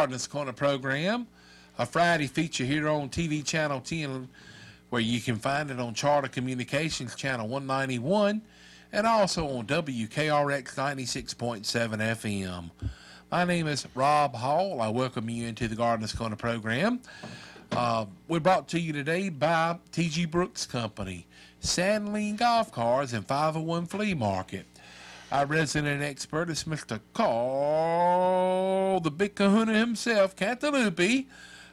Gardener's Corner program, a Friday feature here on TV Channel 10, where you can find it on Charter Communications Channel 191 and also on WKRX 96.7 FM. My name is Rob Hall. I welcome you into the Gardener's Corner program. We're brought to you today by T.G. Brooks Company, Sandline Golf Cars, and 501 Flea Market. Our resident expert is Mr. Carl, the Big Kahuna himself, Cantaloupe,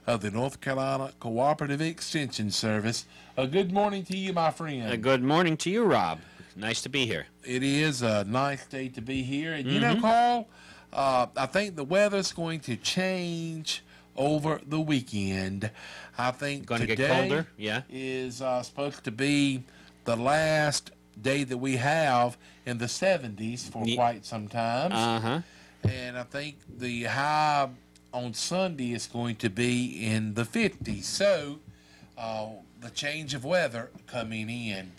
of the North Carolina Cooperative Extension Service. Good morning to you, my friend. Good morning to you, Rob. Nice to be here. It is a nice day to be here. And you know, Carl, I think the weather's going to change over the weekend. I think going to today get colder. Yeah, is supposed to be the last day that we have in the 70s for quite some time. And I think the high on Sunday is going to be in the 50s. So the change of weather coming in.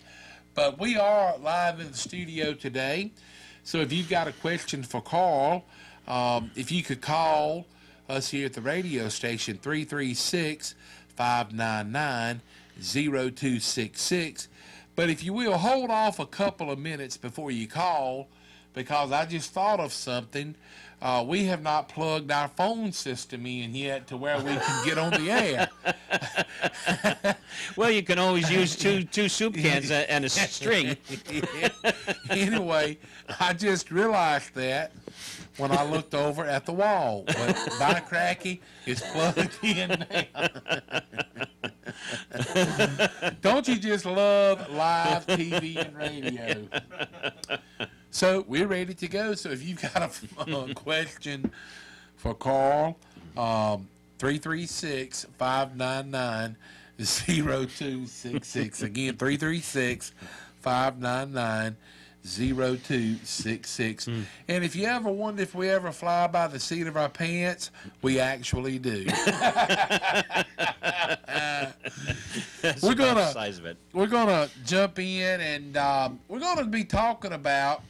But we are live in the studio today. So if you've got a question for Carl, if you could call us here at the radio station, 336-599-0266. But if you will, hold off a couple of minutes before you call, because I just thought of something. We have not plugged our phone system in yet to where we can get on the air. Well, you can always use two soup cans and a string. Anyway, I just realized that when I looked over at the wall. But by cracky, it's plugged in now. Don't you just love live TV and radio? So we're ready to go. So if you've got a question for Carl, 336-599-0266. Again, 336-599-0266. And if you ever wonder if we ever fly by the seat of our pants, we actually do. We're gonna jump in, and we're gonna be talking about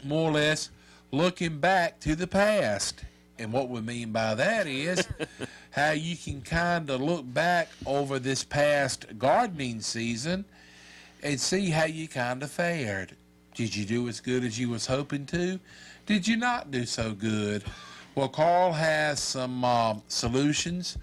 more or less looking back to the past. And what we mean by that is how you can kind of look back over this past gardening season and see how you kind of fared. Did you do as good as you was hoping to? Did you not do so good? Well, Carl has some solutions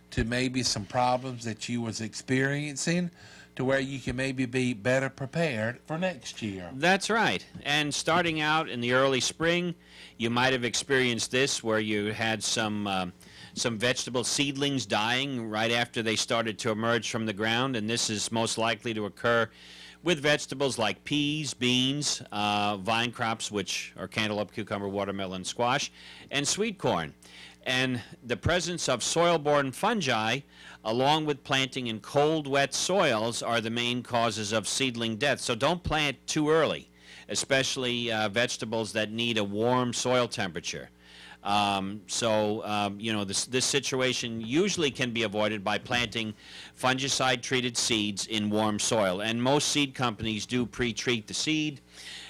to maybe some problems that you was experiencing, to where you can maybe be better prepared for next year. That's right. And starting out in the early spring, you might have experienced this, where you had some vegetable seedlings dying right after they started to emerge from the ground, and this is most likely to occur with vegetables like peas, beans, vine crops, which are cantaloupe, cucumber, watermelon, squash, and sweet corn. And the presence of soil-borne fungi, along with planting in cold, wet soils, are the main causes of seedling death. So don't plant too early, especially vegetables that need a warm soil temperature. You know, this situation usually can be avoided by planting fungicide-treated seeds in warm soil. And most seed companies do pre-treat the seed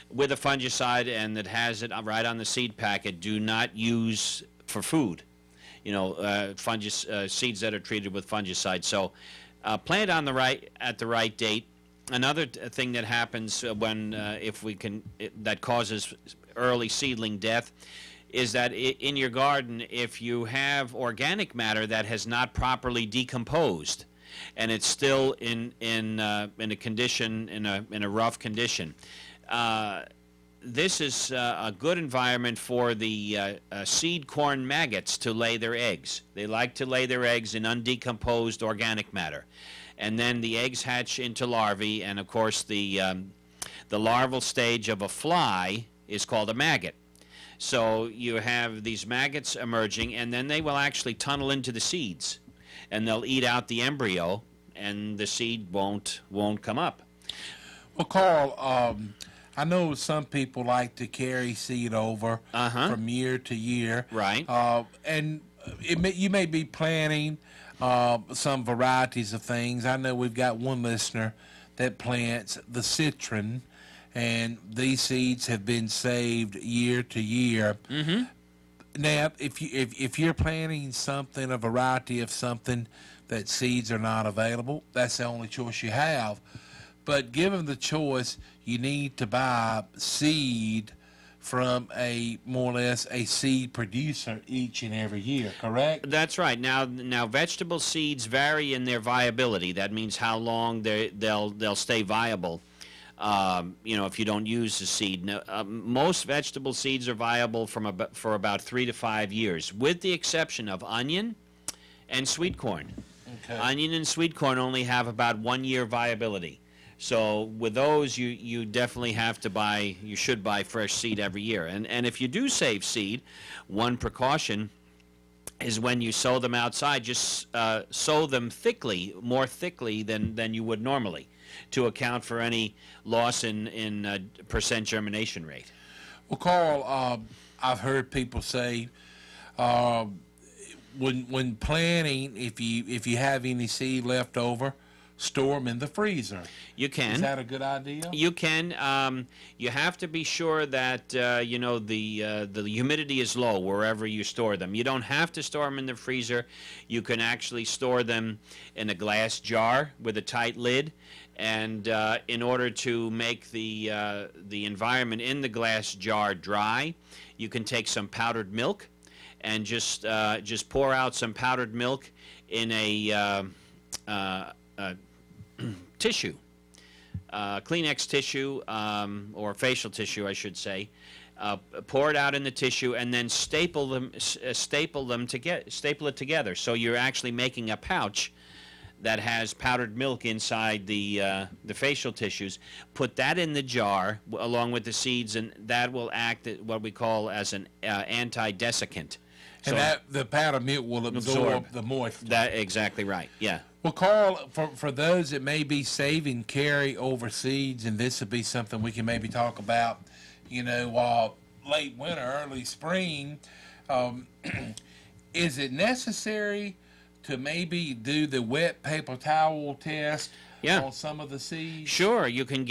with a fungicide, and that has it right on the seed packet. Do not use for food, you know, seeds that are treated with fungicide. So plant on at the right date. Another thing that happens when that causes early seedling death is that in your garden, if you have organic matter that has not properly decomposed, and it's still in a condition, in a rough condition, this is a good environment for the seed corn maggots to lay their eggs. They like to lay their eggs in undecomposed organic matter. And then the eggs hatch into larvae, and of course the larval stage of a fly is called a maggot. So you have these maggots emerging, and then they will actually tunnel into the seeds, and they'll eat out the embryo, and the seed won't come up. Well, Carl, I know some people like to carry seed over from year to year. Right. And you may be planting some varieties of things. I know we've got one listener that plants the citron, and these seeds have been saved year to year. Now, if you're planting something, a variety of something that seeds are not available, that's the only choice you have. But given the choice, you need to buy seed from a more or less a seed producer each and every year, correct? That's right. Now vegetable seeds vary in their viability. That means how long they'll stay viable. If you don't use the seed. Now, most vegetable seeds are viable for about 3 to 5 years, with the exception of onion and sweet corn. Okay. Onion and sweet corn only have about 1 year viability. So with those, you definitely have to buy, you should buy fresh seed every year. And if you do save seed, one precaution is when you sow them outside, just sow them thickly, more thickly than you would normally, to account for any loss in percent germination rate. Well, Carl, I've heard people say when planting, if you have any seed left over, store them in the freezer. You can. Is that a good idea? You can. You have to be sure that the humidity is low wherever you store them. You don't have to store them in the freezer. You can actually store them in a glass jar with a tight lid. And in order to make the environment in the glass jar dry, you can take some powdered milk and just pour out some powdered milk in a tissue, Kleenex tissue, or facial tissue, I should say. Pour it out in the tissue and then staple it together. So you're actually making a pouch that has powdered milk inside the facial tissues. Put that in the jar along with the seeds, and that will act as what we call as an anti-desiccant. And So the powdered milk will absorb the moisture. that exactly right. Yeah. Well, Carl, for those that may be saving carry-over seeds, and this would be something we can maybe talk about, late winter, early spring, is it necessary to maybe do the wet paper towel test on some of the seeds? Sure, you can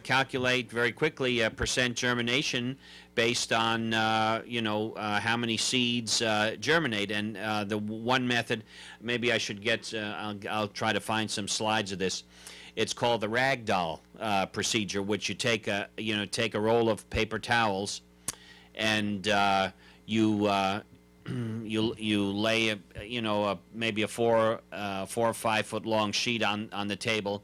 calculate very quickly a percent germination based on how many seeds germinate. And the one method, maybe I should get, I'll try to find some slides of this. It's called the ragdoll procedure, which you take a roll of paper towels, and you lay maybe a 4 or 5 foot long sheet on the table,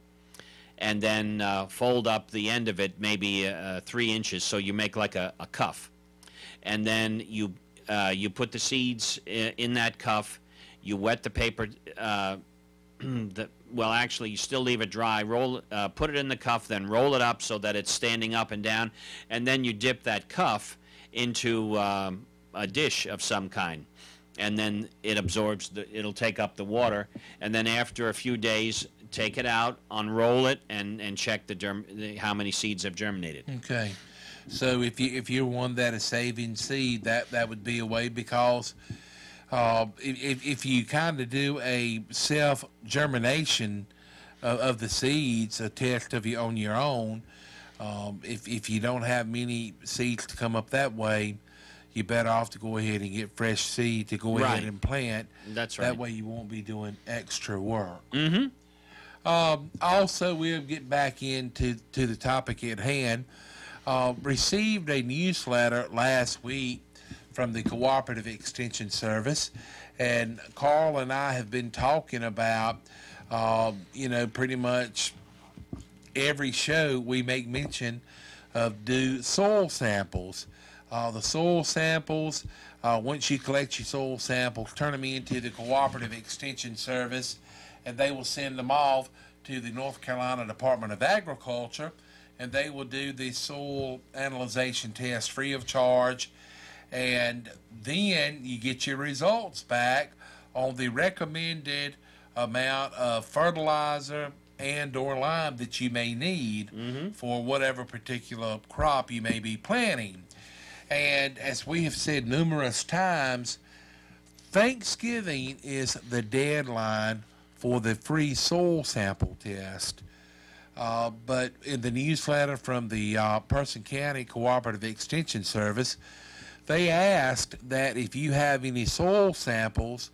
and then fold up the end of it maybe 3 inches, so you make like a cuff, and then you put the seeds in that cuff. You wet the paper. Actually, you still leave it dry. Put it in the cuff, then roll it up so that it's standing up and down, and then you dip that cuff into a dish of some kind, and then it absorbs it'll take up the water, and then after a few days, take it out, unroll it, and check how many seeds have germinated. Okay, so if you're one that is saving seed, that would be a way, because if you kind of do a self germination of the seeds, a test on your own, if you don't have many seeds to come up that way, you're better off to go ahead and get fresh seed to go ahead and plant. That's right. That way you won't be doing extra work. Mm-hmm. Also, we'll get back into the topic at hand. Received a newsletter last week from the Cooperative Extension Service, and Carl and I have been talking about, pretty much every show we make mention of do soil samples. The soil samples, once you collect your soil samples, turn them into the Cooperative Extension Service, and they will send them off to the North Carolina Department of Agriculture, and they will do the soil analyzation test free of charge, and then you get your results back on the recommended amount of fertilizer and or lime that you may need for whatever particular crop you may be planting. And as we have said numerous times, Thanksgiving is the deadline for the free soil sample test. But in the newsletter from the Person County Cooperative Extension Service, they asked that if you have any soil samples,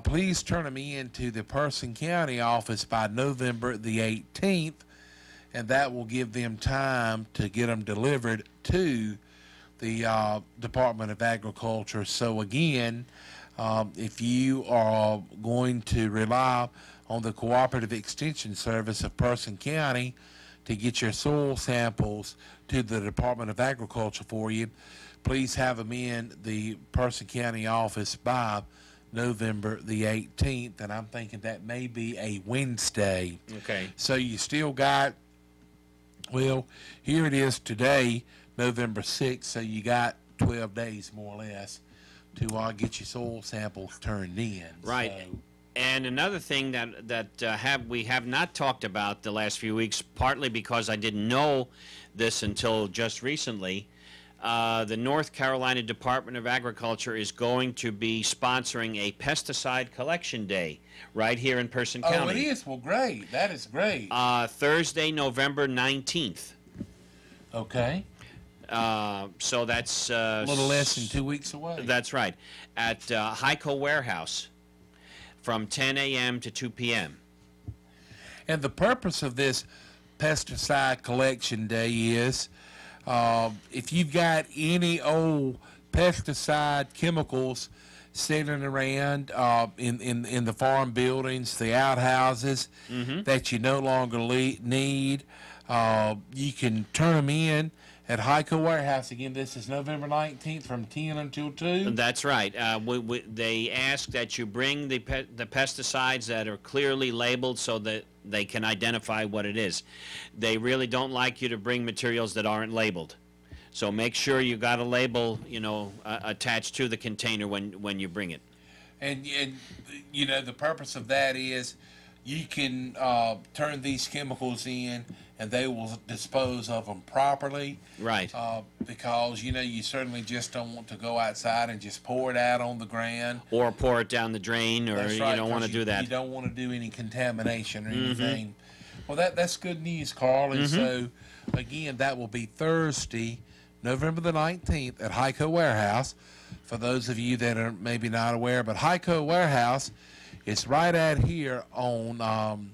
please turn them in to the Person County office by November the 18th, and that will give them time to get them delivered to the Department of Agriculture. So again, if you are going to rely on the Cooperative Extension Service of Person County to get your soil samples to the Department of Agriculture for you, please have them in the Person County office by November the 18th, and I'm thinking that may be a Wednesday. Okay. So you still got, well, here it is today, November 6th, so you got 12 days more or less to get your soil samples turned in. Right. So, and another thing that we have not talked about the last few weeks, partly because I didn't know this until just recently, the North Carolina Department of Agriculture is going to be sponsoring a pesticide collection day right here in Person County. Oh, it is? Well, great. That is great. Thursday, November 19th. Okay. So that's A little less than 2 weeks away. That's right. At Hyco Warehouse from 10 a.m. to 2 p.m. And the purpose of this pesticide collection day is if you've got any old pesticide chemicals sitting around in the farm buildings, the outhouses that you no longer need, you can turn them in at Hyco Warehouse. Again, this is November 19th from 10 until 2. That's right. They ask that you bring the pesticides that are clearly labeled so that they can identify what it is. They really don't like you to bring materials that aren't labeled. So make sure you got a label, attached to the container when you bring it. And the purpose of that is you can turn these chemicals in and they will dispose of them properly. Right. Because, you certainly just don't want to go outside and just pour it out on the ground. Or pour it down the drain, or That's right, you don't want to do that. You don't want to do any contamination or anything. Well, that's good news, Carl. And so, again, that will be Thursday, November the 19th at Hyco Warehouse. For those of you that are maybe not aware, but Hyco Warehouse is right out here on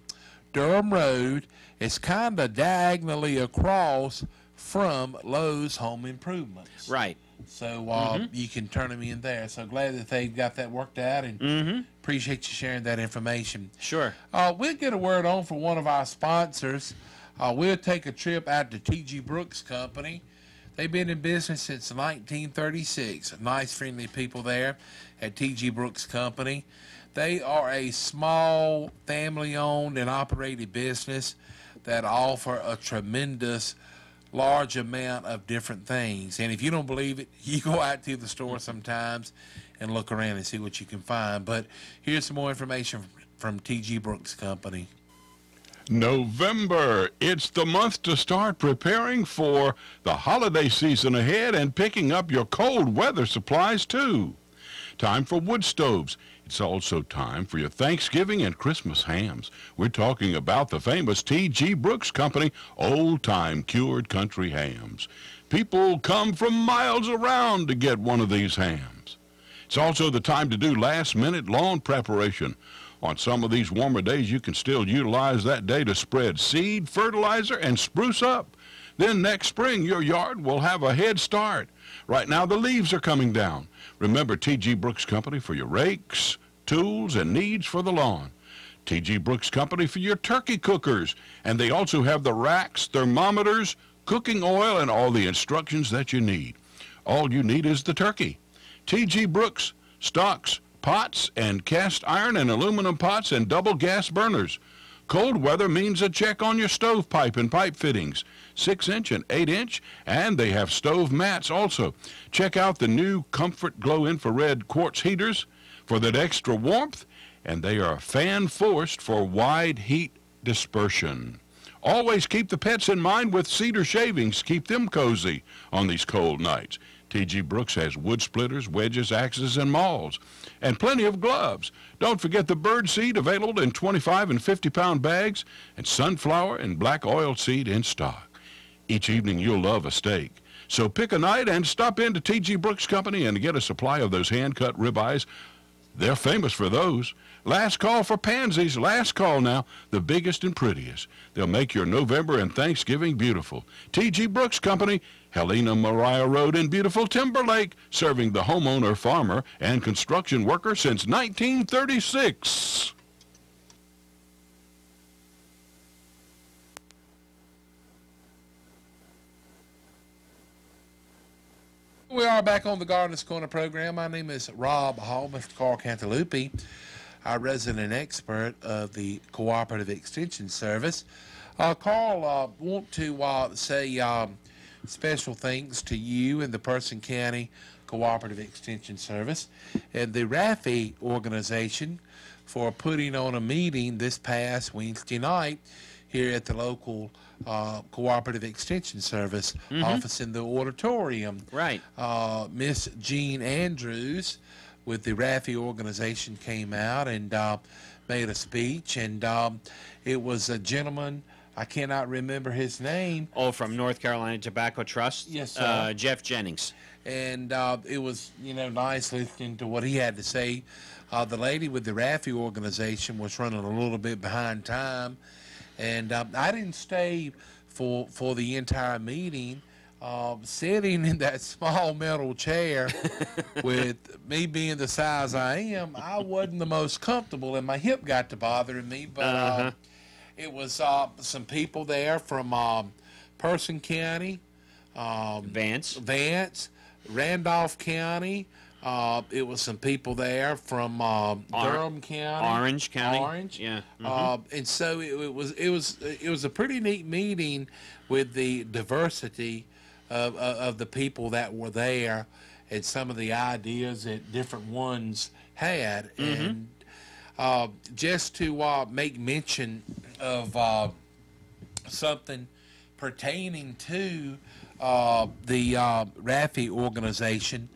Durham Road. It's kind of diagonally across from Lowe's Home Improvements. Right. So you can turn them in there. So glad that they've got that worked out, and appreciate you sharing that information. Sure. We'll get a word on for one of our sponsors. We'll take a trip out to T.G. Brooks Company. They've been in business since 1936. Nice, friendly people there at T.G. Brooks Company. They are a small, family-owned and operated business that offer a tremendous, large amount of different things. And if you don't believe it, you go out to the store sometimes and look around and see what you can find. But here's some more information from T.G. Brooks Company. November. It's the month to start preparing for the holiday season ahead and picking up your cold weather supplies too. Time for wood stoves. It's also time for your Thanksgiving and Christmas hams. We're talking about the famous T.G. Brooks Company old-time cured country hams. People come from miles around to get one of these hams. It's also the time to do last-minute lawn preparation. On some of these warmer days, you can still utilize that day to spread seed, fertilizer, and spruce up. Then next spring, your yard will have a head start. Right now, the leaves are coming down. Remember T.G. Brooks Company for your rakes, tools, and needs for the lawn. T.G. Brooks Company for your turkey cookers. And they also have the racks, thermometers, cooking oil, and all the instructions that you need. All you need is the turkey. T.G. Brooks stocks pots and cast iron and aluminum pots and double gas burners. Cold weather means a check on your stovepipe and pipe fittings, 6-inch and 8-inch, and they have stove mats also. Check out the new Comfort Glow infrared quartz heaters for that extra warmth, and they are fan-forced for wide heat dispersion. Always keep the pets in mind with cedar shavings. Keep them cozy on these cold nights. T.G. Brooks has wood splitters, wedges, axes, and mauls, and plenty of gloves. Don't forget the bird seed available in 25 and 50-pound bags, and sunflower and black oil seed in stock. Each evening you'll love a steak. So pick a night and stop into T.G. Brooks Company and get a supply of those hand-cut ribeyes. They're famous for those. Last call for pansies. Last call now. The biggest and prettiest. They'll make your November and Thanksgiving beautiful. T.G. Brooks Company, Helena Mariah Road in beautiful Timberlake, serving the homeowner, farmer, and construction worker since 1936. We are back on the Gardener's Corner program. My name is Rob Hall, Mr. Carl Cantalupi, our resident expert of the Cooperative Extension Service. Carl, want to say special thanks to you and the Person County Cooperative Extension Service and the RAFI organization for putting on a meeting this past Wednesday night here at the local Cooperative Extension Service office in the auditorium. Right. Miss Jean Andrews with the RAFI organization came out and made a speech, and it was a gentleman, I cannot remember his name. Oh, from North Carolina Tobacco Trust? Yes, sir. Jeff Jennings. And it was, nice listening to what he had to say. The lady with the RAFI organization was running a little bit behind time, and I didn't stay for the entire meeting. Sitting in that small metal chair with me being the size I am, I wasn't the most comfortable, and my hip got to bothering me. But it was some people there from Person County, Vance, Randolph County. It was some people there from Durham County, Orange County, yeah. And so it was a pretty neat meeting with the diversity of the people that were there and some of the ideas that different ones had. And just to make mention of something pertaining to the RAFI organization,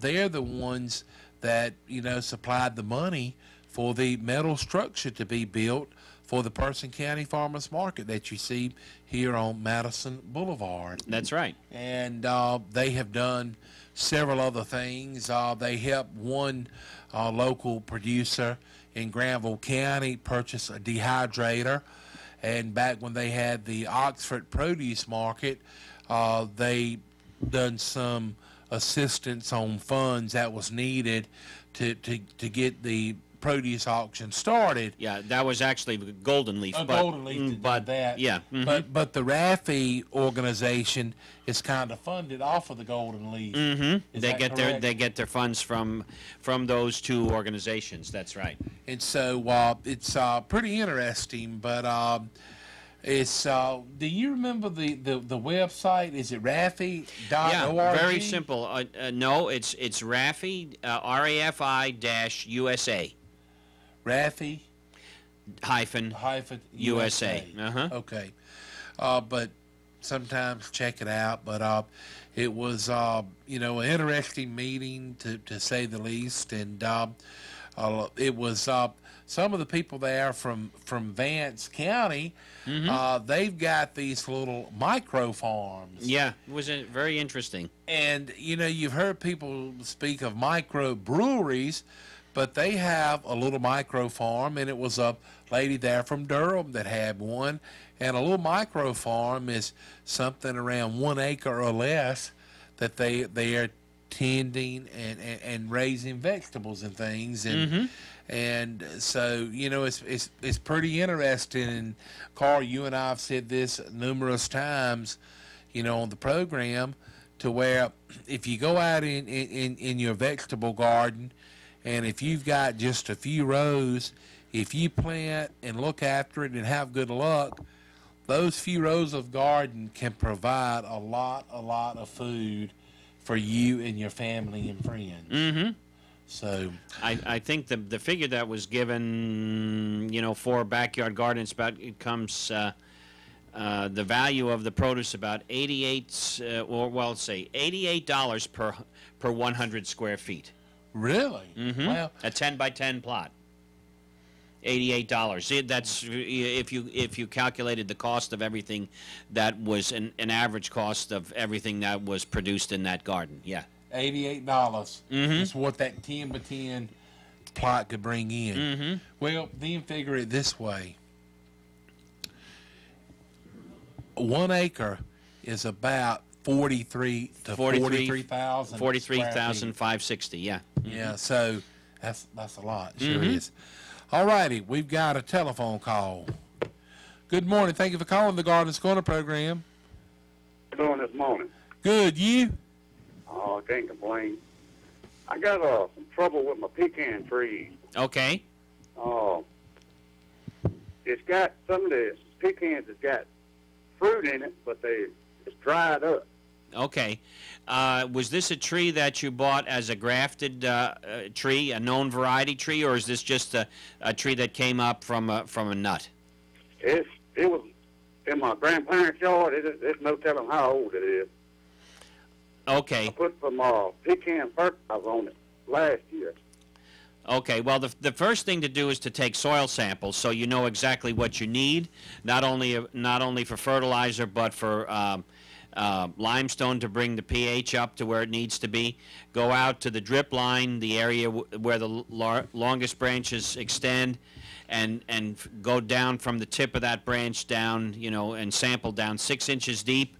they're the ones that, supplied the money for the metal structure to be built for the Person County Farmers Market that you see here on Madison Boulevard. That's right. And they have done several other things. They helped one local producer in Granville County purchase a dehydrator. And back when they had the Oxford Produce Market, they done some assistance on funds that was needed to get the produce auction started. Yeah, that was actually Golden Leaf. Golden Leaf did that. Yeah. But the RAFI organization is kind of funded off of the Golden Leaf. They get their funds from those two organizations. That's right. And so it's pretty interesting. But it's do you remember the website? Is it RAFI.org? Yeah, very simple. No, it's RAFI, RAFI-USA. RAFI hyphen USA. Okay. But sometimes check it out. But it was an interesting meeting to say the least, and it was some of the people there from Vance County. They've got these little micro farms. Yeah, it was very interesting. And you've heard people speak of micro breweries, but they have a little micro farm, and it was a lady there from Durham that had one. And a little micro farm is something around 1 acre or less that they are tending and raising vegetables and things. And so it's pretty interesting. And Carl, you and I have said this numerous times, on the program, to where if you go out in your vegetable garden, and if you've got just a few rows, if you plant and look after it and have good luck, those few rows of garden can provide a lot of food for you and your family and friends. So I think the figure that was given, for backyard gardens, the value of the produce about $88 per 100 square feet. Really? Well, a 10 by 10 plot. $88. That's if you calculated the cost of everything, that was an average cost of everything that was produced in that garden. Yeah. $88 is what that 10 by 10 plot could bring in. Well, then figure it this way: 1 acre is about 43,000. 43,560. Yeah. Yeah, so that's a lot. Sure is. All righty, we've got a telephone call. Good morning. Thank you for calling the Garden Corner program. How you doing this morning? Good. You? Oh, I can't complain. I got some trouble with my pecan trees. Okay. It's got some of the pecans has got fruit in it, but it's dried up. Okay. Was this a tree that you bought as a grafted tree, a known variety tree, or is this just a tree that came up from a nut? It was in my grandparents' yard. There's no telling how old it is. Okay. I put some pecan fertilizer on it last year. Okay, well, the first thing to do is to take soil samples so you know exactly what you need, not only for fertilizer but for limestone to bring the pH up to where it needs to be. Go out to the drip line, the area where the longest branches extend, and go down from the tip of that branch down, and sample down 6 inches deep.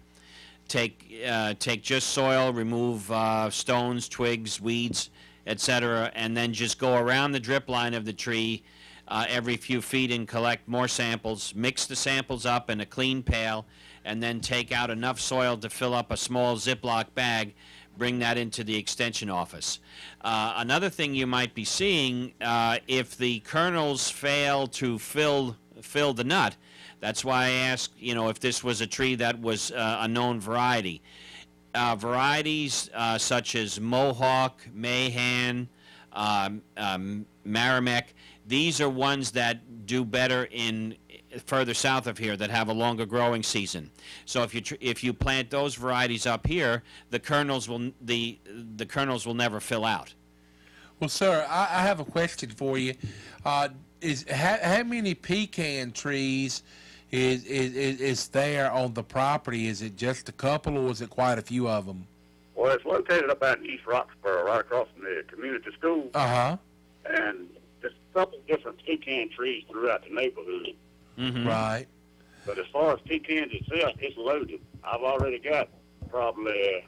Take just soil, remove stones, twigs, weeds, etc., and then just go around the drip line of the tree every few feet and collect more samples. Mix the samples up in a clean pail, and then take out enough soil to fill up a small Ziploc bag. Bring that into the extension office. Another thing you might be seeing, if the kernels fail to fill the nut, that's why I asked, if this was a tree that was a known variety. Varieties such as Mohawk, Mahan, Merrimack, these are ones that do better in further south of here, that have a longer growing season. So if you plant those varieties up here, the kernels will never fill out. Well, sir, I have a question for you. How many pecan trees is there on the property? Is it just a couple, or is it quite a few of them? Well, it's located up out in East Roxborough, right across from the community school. And there's a couple different pecan trees throughout the neighborhood. Right. But as far as pecans itself, it's loaded. I've already got probably,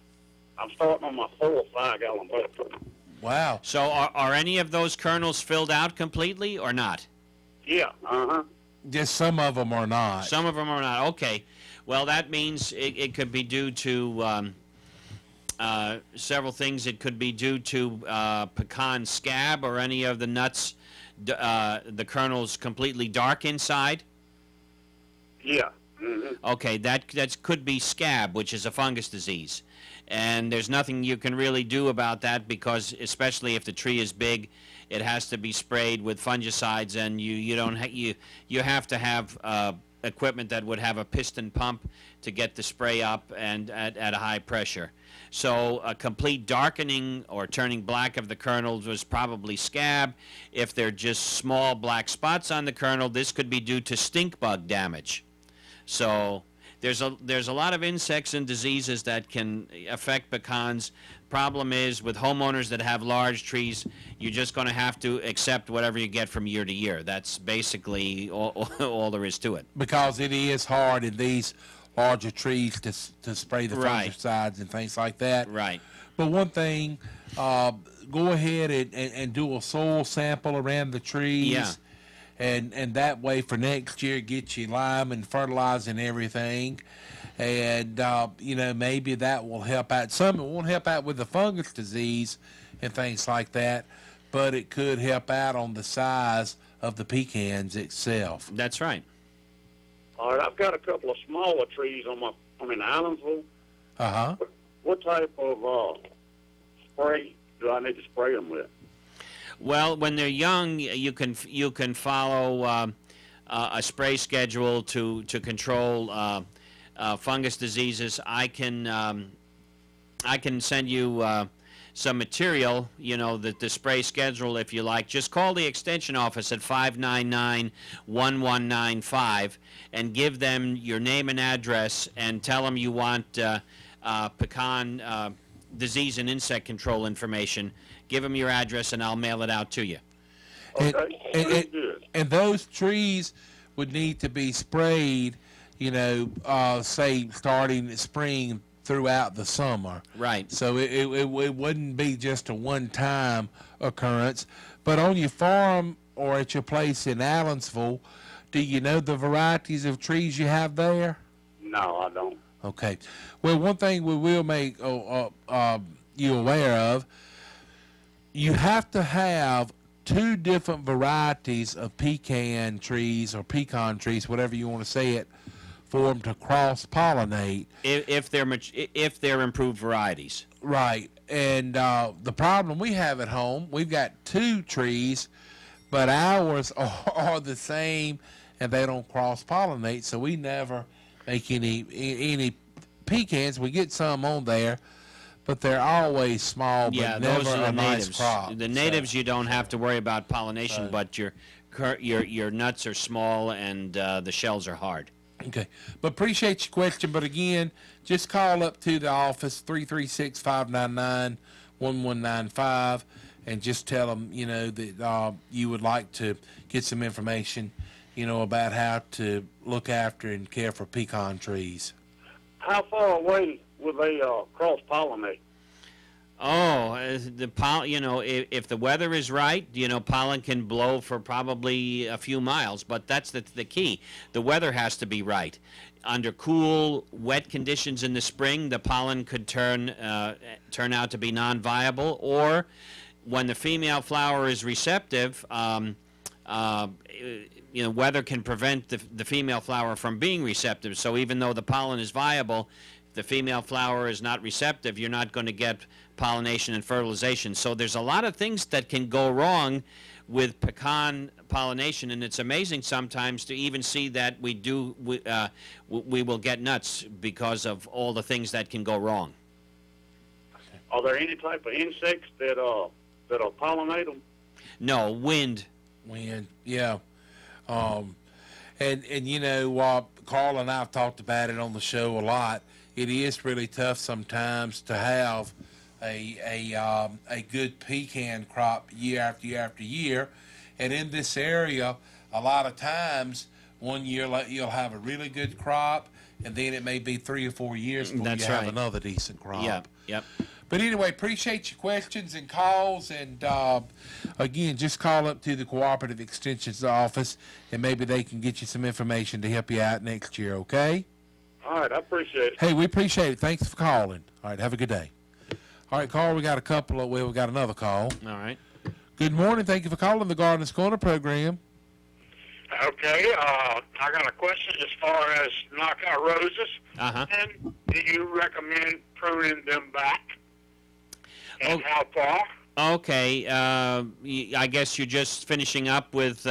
I'm starting on my 4 or 5 gallon bucket. Wow. So are any of those kernels filled out completely or not? Yeah, Just some of them are not. Some of them are not. Okay. Well, that means it could be due to several things. It could be due to pecan scab, or any of the nuts, the kernels completely dark inside. Yeah. Okay, that could be scab, which is a fungus disease. And there's nothing you can really do about that, because especially if the tree is big, it has to be sprayed with fungicides, and you have to have equipment that would have a piston pump to get the spray up and at a high pressure. So a complete darkening or turning black of the kernels was probably scab. If they're just small black spots on the kernel, this could be due to stink bug damage. So there's a lot of insects and diseases that can affect pecans. Problem is, with homeowners that have large trees, you're just going to have to accept whatever you get from year to year. That's basically all there is to it. Because it is hard in these larger trees to spray the fungicides and things like that. Right. But one thing, go ahead and do a soil sample around the trees. Yeah. And that way for next year, get you lime and fertilizer and everything. And, maybe that will help out. Some it won't help out with the fungus disease and things like that, but it could help out on the size of the pecans itself. That's right. All right, I've got a couple of smaller trees I'm in Allensville. What type of spray do I need to spray them with? Well, when they're young, you can follow a spray schedule to control fungus diseases. I can send you some material, the spray schedule, if you like, just call the extension office at 599-1195 and give them your name and address and tell them you want pecan disease and insect control information. Give them your address and I'll mail it out to you. And those trees would need to be sprayed, say starting spring throughout the summer. Right. So it wouldn't be just a one-time occurrence. But on your farm or at your place in Allensville, do you know the varieties of trees you have there? No, I don't. Okay. Well, one thing we will make you aware of, you have to have 2 different varieties of pecan trees or pecan trees, whatever you want to say it, for them to cross-pollinate. If they're improved varieties. Right. And the problem we have at home, we've got 2 trees, but ours are the same, and they don't cross-pollinate, so we never make any pecans. We get some on there, but they're always small, but never those are a the nice natives. crop. The natives, you don't have to worry about pollination, but your nuts are small and the shells are hard. Okay. But appreciate your question. But again, just call up to the office, 336-599-1195, and just tell them, that you would like to get some information, about how to look after and care for pecan trees. How far away will they cross-pollinate? Oh, the pollen, if the weather is right, pollen can blow for probably a few miles, but that's the key. The weather has to be right. Under cool, wet conditions in the spring, the pollen could turn out to be non-viable, or when the female flower is receptive, weather can prevent the female flower from being receptive. So even though the pollen is viable, if the female flower is not receptive, you're not going to get pollination and fertilization. So there's a lot of things that can go wrong with pecan pollination, and it's amazing sometimes to even see that we will get nuts because of all the things that can go wrong. Are there any type of insects that'll pollinate them? No, wind. Wind, yeah. Carl and I have talked about it on the show a lot. It is really tough sometimes to have a good pecan crop year after year after year. And in this area, a lot of times, one year you'll have a really good crop, and then it may be 3 or 4 years before you have another decent crop. Yep. But anyway, appreciate your questions and calls. And again, just call up to the Cooperative Extension's office, and maybe they can get you some information to help you out next year, okay? All right, I appreciate it. Hey, we appreciate it. Thanks for calling. All right, have a good day. All right, Carl, we got another call. All right. Good morning. Thank you for calling the Gardener's Corner program. Okay, I got a question as far as knockout roses. Uh-huh. And do you recommend pruning them back? And how far? Okay, I guess you're just finishing up with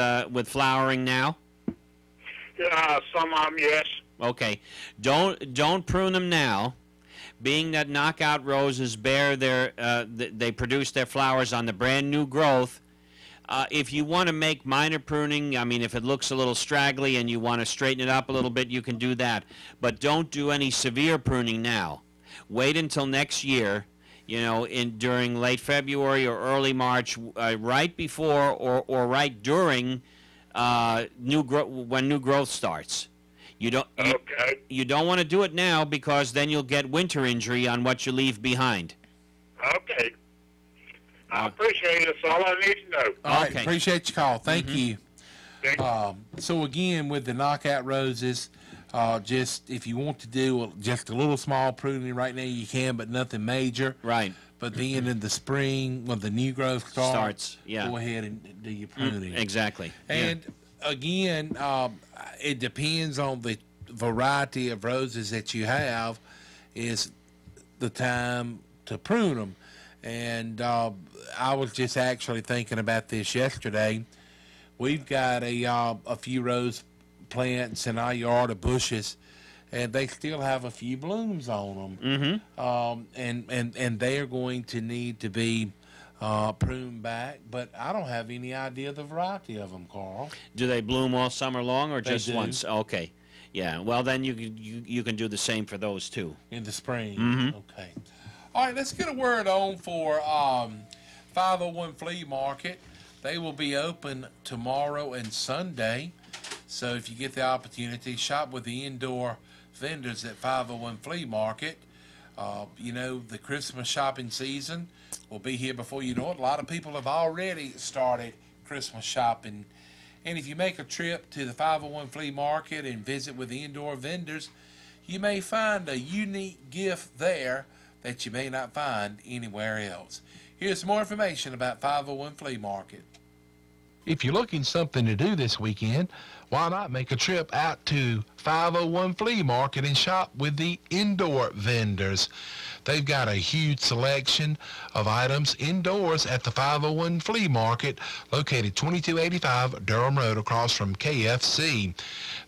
flowering now? Some of them, yes. Okay. Don't prune them now. Being that knockout roses they produce their flowers on the brand new growth. If you want to make minor pruning, if it looks a little straggly and you want to straighten it up a little bit, you can do that. But don't do any severe pruning now. Wait until next year, during late February or early March, right before or right during when new growth starts. You don't want to do it now, because then you'll get winter injury on what you leave behind. Okay. I appreciate it. That's all I need to know. All right. Appreciate your call. Thank you. So again, with the knockout roses, just if you want to do just a little small pruning right now, you can, but nothing major. Right. But then in the spring, when the new growth starts, go ahead and do your pruning. Exactly. And again, it depends on the variety of roses that you have, is the time to prune them. And I was just actually thinking about this yesterday. We've got a few rose plants in our yard of bushes, and they still have a few blooms on them. And they are going to need to be pruned back, but I don't have any idea the variety of them, Carl. Do they bloom all summer long or They just do. once? Okay. Yeah, well, then you can do the same for those too. In the spring. Okay. All right, let's get a word on for 501 Flea Market. They will be open tomorrow and Sunday. So if you get the opportunity, shop with the indoor vendors at 501 Flea Market. You know, the Christmas shopping season will be here before you know it. A lot of people have already started Christmas shopping. And if you make a trip to the 501 Flea Market and visit with the indoor vendors, you may find a unique gift there that you may not find anywhere else. Here's some more information about 501 Flea Market. If you're looking something to do this weekend, why not make a trip out to 501 Flea Market and shop with the indoor vendors? They've got a huge selection of items indoors at the 501 Flea Market, located 2285 Durham Road across from KFC.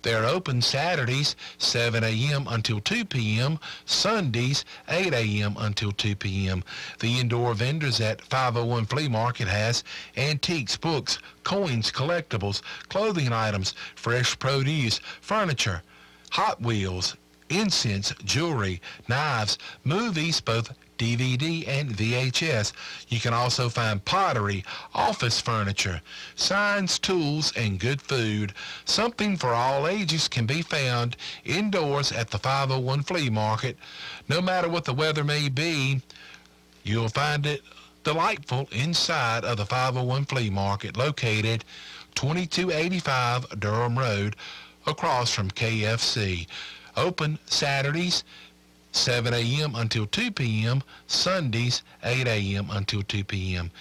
They're open Saturdays 7 a.m. until 2 p.m., Sundays 8 a.m. until 2 p.m. The indoor vendors at 501 Flea Market has antiques, books, coins, collectibles, clothing items, fresh produce, furniture, Hot Wheels, incense, jewelry, knives, movies, both DVD and VHS. You can also find pottery, office furniture, signs, tools, and good food. Something for all ages can be found indoors at the 501 Flea Market. No matter what the weather may be, you'll find it delightful inside of the 501 Flea Market, located 2285 Durham Road across from KFC. Open Saturdays 7 a.m. until 2 p.m., Sundays 8 a.m. until 2 p.m.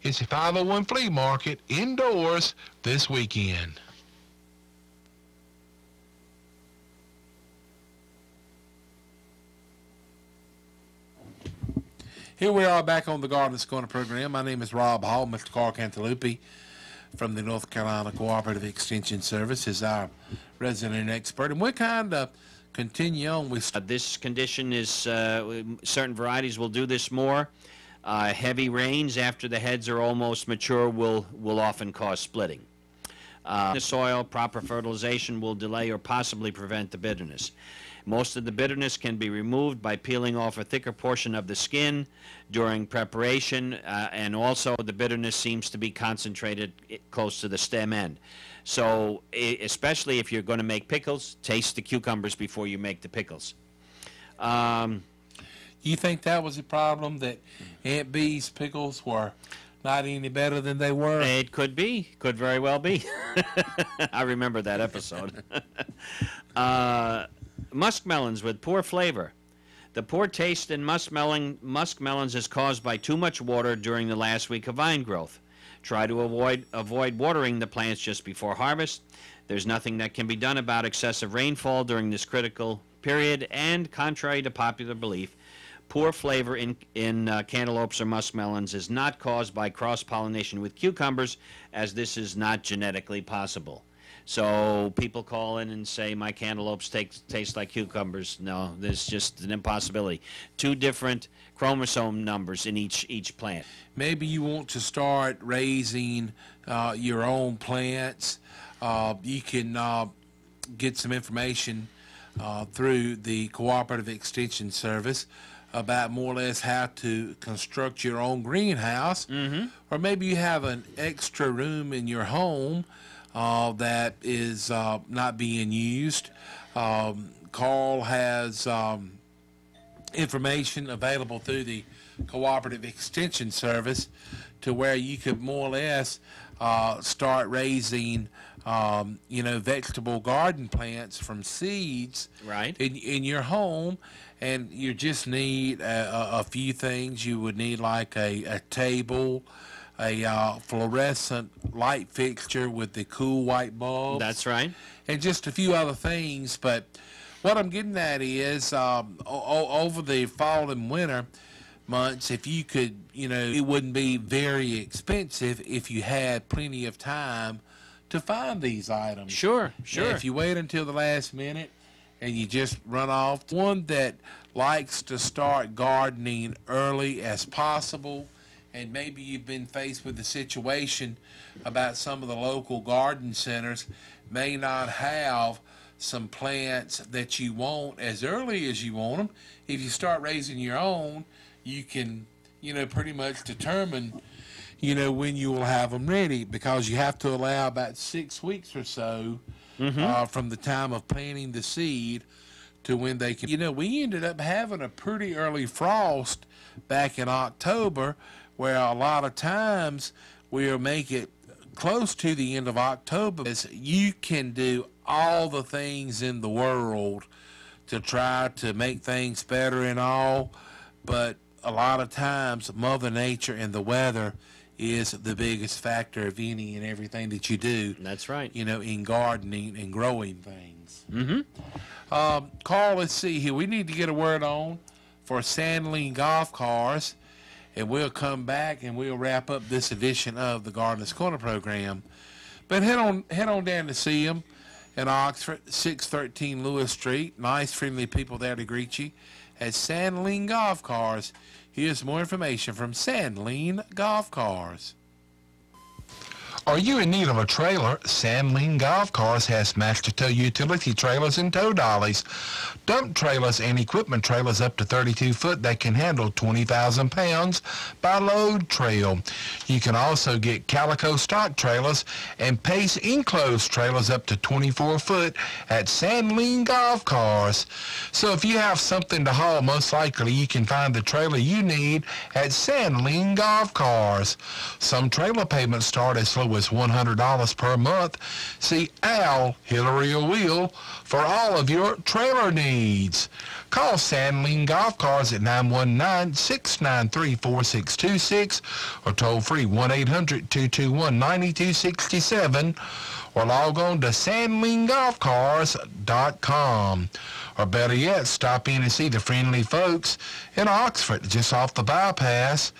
It's a 501 Flea Market indoors this weekend. Here we are back on the Garden Corner program. My name is Rob Hall. Mr. Carl Cantalupi from the North Carolina Cooperative Extension Service is our resident expert. And we're kind of continue on with... This condition is, certain varieties will do this more. Heavy rains after the heads are almost mature will often cause splitting. The soil, proper fertilization will delay or possibly prevent the bitterness. Most of the bitterness can be removed by peeling off a thicker portion of the skin during preparation, and also the bitterness seems to be concentrated close to the stem end. So, especially if you're going to make pickles, taste the cucumbers before you make the pickles. You think that was a problem, that Aunt Bee's pickles were not any better than they were? It could be. Could very well be. I remember that episode. Muskmelons with poor flavor. The poor taste in muskmelons is caused by too much water during the last week of vine growth. Try to avoid watering the plants just before harvest. There's nothing that can be done about excessive rainfall during this critical period, and contrary to popular belief, poor flavor in cantaloupes or muskmelons is not caused by cross-pollination with cucumbers, as this is not genetically possible. So people call in and say, my cantaloupes taste like cucumbers. No, there's just an impossibility. Two different chromosome numbers in each plant. Maybe you want to start raising your own plants. You can get some information through the Cooperative Extension Service about more or less how to construct your own greenhouse. Or maybe you have an extra room in your home that is not being used. Carl has information available through the Cooperative Extension Service to where you could more or less start raising vegetable garden plants from seeds in your home. And you just need a few things. You would need like a table, a fluorescent light fixture with the cool white bulbs. That's right. And just a few other things. But what I'm getting at is over the fall and winter months, if you could, it wouldn't be very expensive if you had plenty of time to find these items. Sure. If you wait until the last minute and you just run off. One that likes to start gardening early as possible, and maybe you've been faced with a situation about some of the local garden centers may not have some plants that you want as early as you want them. If you start raising your own, you can, pretty much determine, when you will have them ready, because you have to allow about 6 weeks or so from the time of planting the seed to when they can. We ended up having a pretty early frost back in October, where a lot of times we'll make it close to the end of October. You can do all the things in the world to try to make things better and all, but a lot of times Mother Nature and the weather is the biggest factor of any and everything that you do. That's right. In gardening and growing things. Carl, let's see here. We need to get a word on for Sandling Golf Cars, and we'll come back and we'll wrap up this edition of the Gardener's Corner program. But head on down to see them in Oxford, 613 Lewis Street. Nice, friendly people there to greet you at Sandling Golf Cars. Here's more information from Sandling Golf Cars. Are you in need of a trailer? Sandling Golf Cars has master tow utility trailers and tow dollies, dump trailers, and equipment trailers up to 32 foot that can handle 20,000 pounds by load trail. You can also get Calico stock trailers and Pace enclosed trailers up to 24 foot at Sandling Golf Cars. So if you have something to haul, most likely you can find the trailer you need at Sandling Golf Cars. Some trailer payments start as low as $100 per month. See Al, Hillary, or Will for all of your trailer needs. Call Sandling Golf Cars at 919-693-4626 or toll free 1-800-221-9267 or log on to sandlinggolfcars.com. Or better yet, stop in and see the friendly folks in Oxford just off the bypass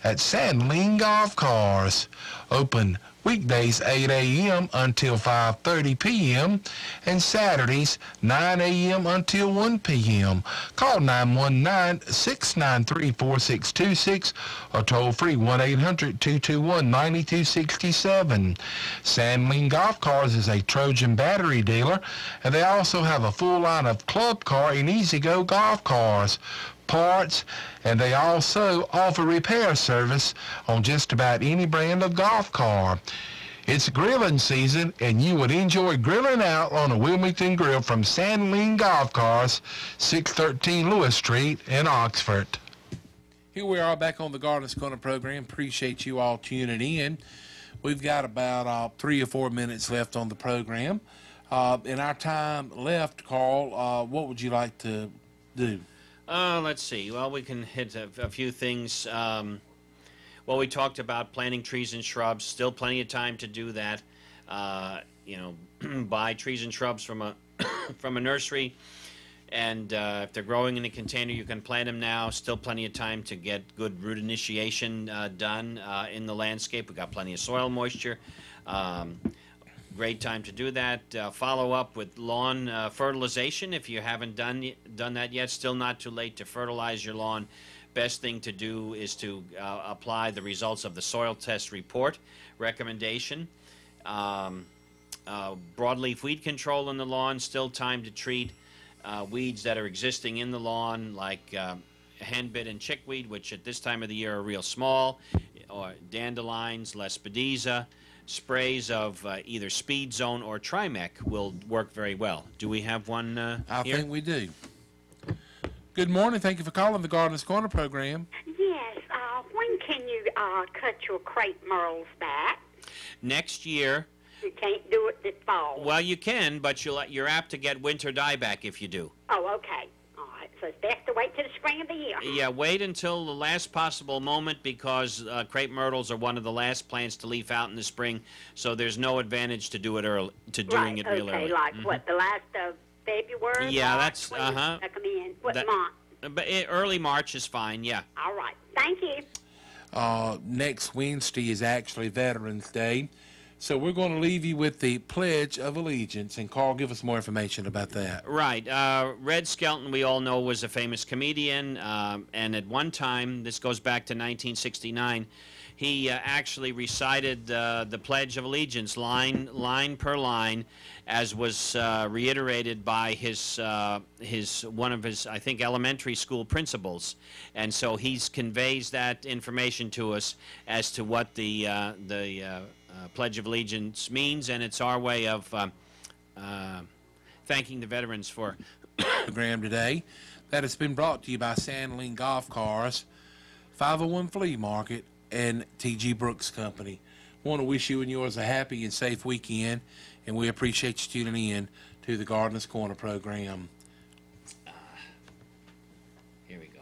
at Sandling Golf Cars. Open weekdays 8 a.m. until 5:30 p.m. and Saturdays 9 a.m. until 1 p.m. Call 919-693-4626 or toll free 1-800-221-9267. Sandling Golf Cars is a Trojan battery dealer, and they also have a full line of club car and easy-go golf cars, parts, and they also offer repair service on just about any brand of golf car. It's grilling season, and you would enjoy grilling out on a Wilmington grill from Sandling Golf Cars, 613 Lewis Street in Oxford. Here we are back on the Gardener's Corner program. Appreciate you all tuning in. We've got about 3 or 4 minutes left on the program. In our time left, Carl, what would you like to do? Let's see. Well, we can hit a few things. Well, we talked about planting trees and shrubs. Still plenty of time to do that. Buy trees and shrubs from a from a nursery, and if they're growing in a container, you can plant them now. Still plenty of time to get good root initiation done in the landscape. We've got plenty of soil moisture. Great time to do that. Follow up with lawn fertilization if you haven't done that yet. Still not too late to fertilize your lawn. Best thing to do is to apply the results of the soil test report recommendation. Broadleaf weed control in the lawn. Still time to treat weeds that are existing in the lawn, like henbit and chickweed, which at this time of the year are real small, or dandelions, lespedeza. Sprays of either Speed Zone or Trimec will work very well. Do we have one I here? think we do. Good morning. Thank you for calling the Gardener's Corner program. Yes. When can you cut your crepe myrtles back? Next year. You can't do it this fall. Well, you can, but you're apt to get winter dieback if you do. Oh, okay. All right. So it's best to wait till the spring of the year. Yeah, wait until the last possible moment, because crepe myrtles are one of the last plants to leaf out in the spring, so there's no advantage to do it early, doing it real early. Okay, like what, the last of February? Yeah, March, that's, when you tuck 'em in? What month? But early March is fine, yeah. All right. Thank you. Next Wednesday is actually Veterans Day. So we're going to leave you with the Pledge of Allegiance, and Carl, give us more information about that. Right. Red Skelton, we all know, was a famous comedian, and at one time, this goes back to 1969, he actually recited the Pledge of Allegiance line per line, as was reiterated by one of his, I think, elementary school principals. And so he conveys that information to us as to what the Pledge of Allegiance means, and it's our way of thanking the veterans for the program today. That has been brought to you by Sandling Golf Cars, 501 Flea Market, and T.G. Brooks Company. Want to wish you and yours a happy and safe weekend, and we appreciate you tuning in to the Gardener's Corner program. Here we go.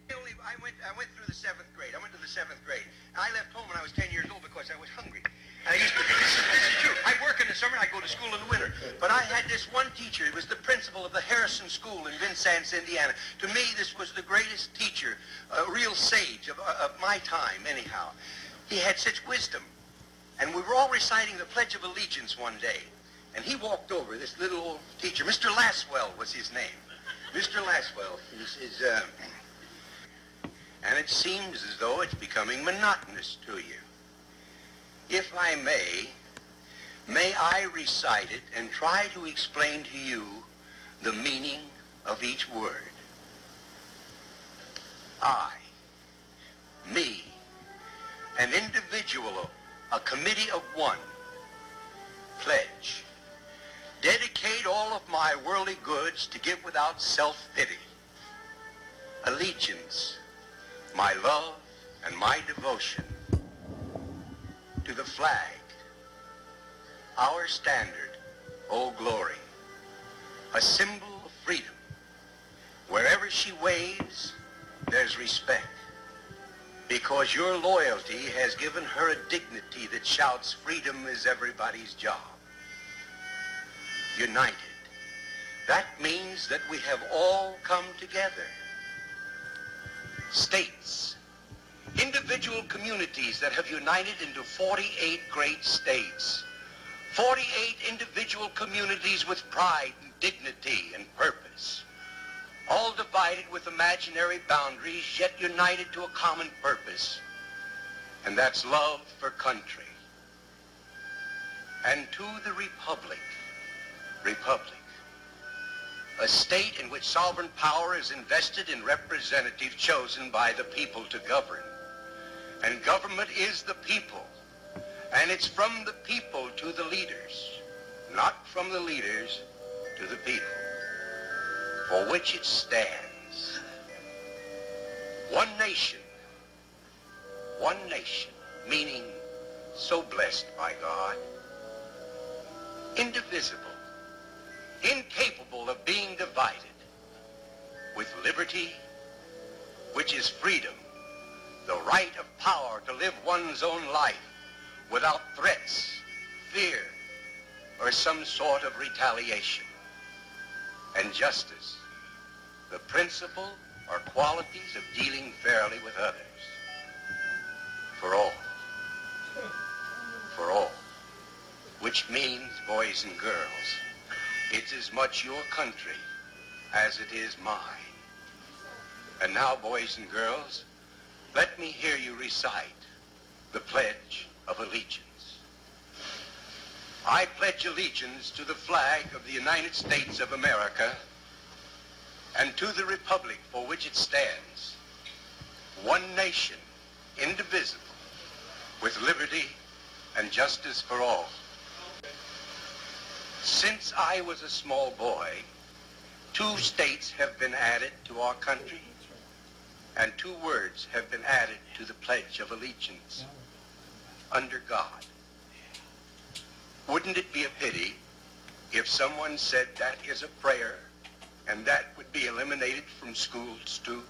I went through the 7th grade. I went to the 7th grade. I left home when I was 10 years old because I was hungry. And this is true. I work in the summer and I go to school in the winter. But I had this one teacher. He was the principal of the Harrison School in Vincennes, Indiana. To me, this was the greatest teacher, a real sage of my time, anyhow. He had such wisdom. And we were all reciting the Pledge of Allegiance one day. And he walked over, this little old teacher. Mr. Laswell was his name. Mr. Laswell, he says, and it seems as though it's becoming monotonous to you. If I may I recite it and try to explain to you the meaning of each word. I, me, an individual, a committee of one, pledge, dedicate all of my worldly goods to give without self-pity, allegiance, my love and my devotion to the flag, our standard, O glory, a symbol of freedom. Wherever she waves, there's respect, because your loyalty has given her a dignity that shouts freedom is everybody's job. United. That means that we have all come together. States, individual communities that have united into 48 great states, 48 individual communities with pride and dignity and purpose, all divided with imaginary boundaries, yet united to a common purpose, and that's love for country. And to the republic, a state in which sovereign power is invested in representatives chosen by the people to govern. And government is the people. And it's from the people to the leaders, not from the leaders to the people, for which it stands. One nation, meaning so blessed by God, indivisible, incapable of being divided, with liberty, which is freedom, the right of power to live one's own life without threats, fear, or some sort of retaliation. And justice, the principle or qualities of dealing fairly with others. For all. For all. Which means, boys and girls, it's as much your country as it is mine. And now, boys and girls, let me hear you recite the Pledge of Allegiance. I pledge allegiance to the flag of the United States of America and to the republic for which it stands, one nation, indivisible, with liberty and justice for all. Since I was a small boy, 2 states have been added to our country, and 2 words have been added to the Pledge of Allegiance, under God. Wouldn't it be a pity if someone said that is a prayer and that would be eliminated from schools too?